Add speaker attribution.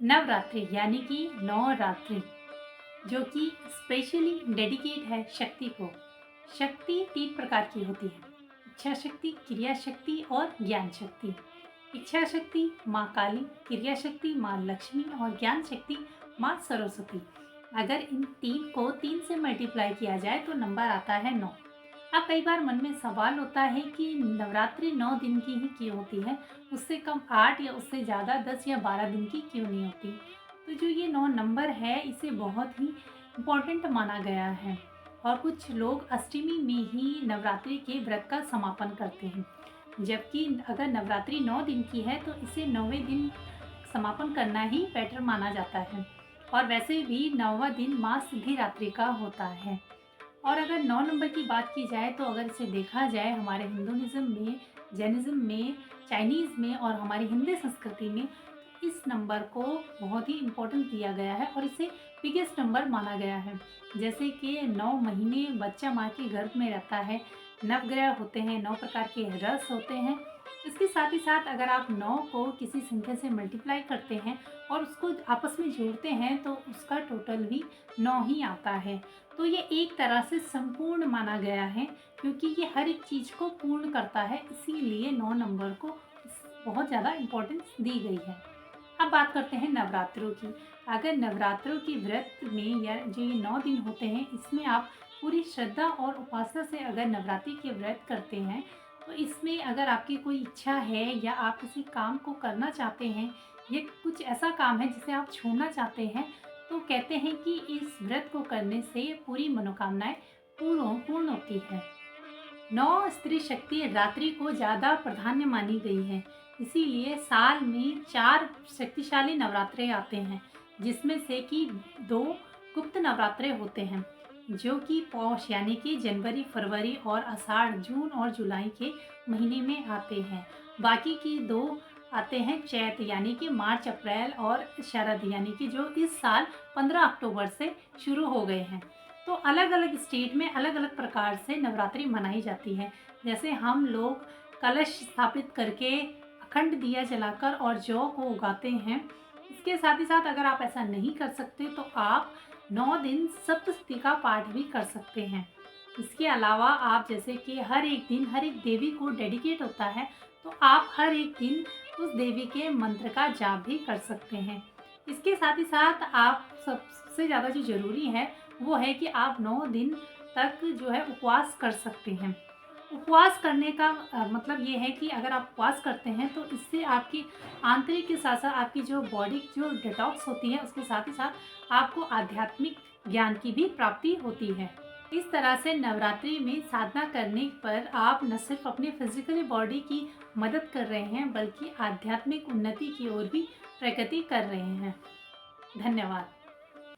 Speaker 1: नवरात्रि यानी कि नवरात्रि जो कि स्पेशली डेडिकेट है शक्ति को। शक्ति 3 प्रकार की होती है, इच्छा शक्ति, क्रिया शक्ति और ज्ञान शक्ति। इच्छा शक्ति माँ काली, क्रिया शक्ति माँ लक्ष्मी और ज्ञान शक्ति माँ सरस्वती। अगर इन 3 को 3 से मल्टीप्लाई किया जाए तो नंबर आता है 9। अब कई बार मन में सवाल होता है कि नवरात्रि 9 दिन की ही क्यों होती है, उससे कम 8 या उससे ज़्यादा 10 या 12 दिन की क्यों नहीं होती। तो जो ये 9 नंबर है इसे बहुत ही इम्पोर्टेंट माना गया है और कुछ लोग अष्टमी में ही नवरात्रि के व्रत का समापन करते हैं, जबकि अगर नवरात्रि 9 दिन की है तो इसे 9वें दिन समापन करना ही बेटर माना जाता है। और वैसे भी 9वां दिन माँ सिद्धिरात्रि का होता है। और अगर 9 नंबर की बात की जाए तो अगर इसे देखा जाए हमारे हिंदुइज्म में, जैनिज़्म में, चाइनीज़ में और हमारी हिंदी संस्कृति में इस नंबर को बहुत ही इम्पोर्टेंस दिया गया है और इसे बिगेस्ट नंबर माना गया है। जैसे कि 9 महीने बच्चा माँ के गर्भ में रहता है, नवग्रह होते हैं, 9 प्रकार के रस होते हैं। इसके साथ ही साथ अगर आप 9 को किसी संख्या से मल्टीप्लाई करते हैं और उसको आपस में जोड़ते हैं तो उसका टोटल भी 9 ही आता है। तो ये एक तरह से संपूर्ण माना गया है क्योंकि ये हर एक चीज़ को पूर्ण करता है, इसीलिए 9 नंबर को बहुत ज़्यादा इम्पोर्टेंस दी गई है। अब बात करते हैं नवरात्रों की। अगर नवरात्रों के व्रत में या जो ये 9 दिन होते हैं इसमें आप पूरी श्रद्धा और उपासना से अगर नवरात्रि के व्रत करते हैं तो इसमें अगर आपकी कोई इच्छा है या आप किसी काम को करना चाहते हैं, ये कुछ ऐसा काम है जिसे आप छोड़ना चाहते हैं, तो कहते हैं कि इस व्रत को करने से पूरी मनोकामनाएं पूर्ण होती है। 9 स्त्री शक्ति रात्रि को ज़्यादा प्राधान्य मानी गई है, इसीलिए साल में 4 शक्तिशाली नवरात्रे आते हैं, जिसमें से कि 2 गुप्त नवरात्रे होते हैं जो कि पौष यानी कि जनवरी, फरवरी और आषाढ़, जून और जुलाई के महीने में आते हैं। बाकी की 2 आते हैं चैत यानी कि मार्च, अप्रैल और शरद यानी कि जो इस साल 15 अक्टूबर से शुरू हो गए हैं। तो अलग अलग स्टेट में अलग अलग प्रकार से नवरात्रि मनाई जाती है। जैसे हम लोग कलश स्थापित करके अखंड दिया जलाकर और जौ को उगाते हैं। इसके साथ ही साथ अगर आप ऐसा नहीं कर सकते तो आप 9 दिन सप्तशती का पाठ भी कर सकते हैं। इसके अलावा आप जैसे कि हर एक दिन हर एक देवी को डेडिकेट होता है तो आप हर एक दिन उस देवी के मंत्र का जाप भी कर सकते हैं। इसके साथ ही साथ आप सबसे ज़्यादा जो ज़रूरी है वो है कि आप 9 दिन तक जो है उपवास कर सकते हैं। उपवास करने का मतलब ये है कि अगर आप उपवास करते हैं तो इससे आपकी आंतरिक के साथ साथ आपकी जो बॉडी जो डिटॉक्स होती है उसके साथ ही साथ आपको आध्यात्मिक ज्ञान की भी प्राप्ति होती है। इस तरह से नवरात्रि में साधना करने पर आप न सिर्फ अपनी फिजिकली बॉडी की मदद कर रहे हैं बल्कि आध्यात्मिक उन्नति की ओर भी प्रगति कर रहे हैं। धन्यवाद।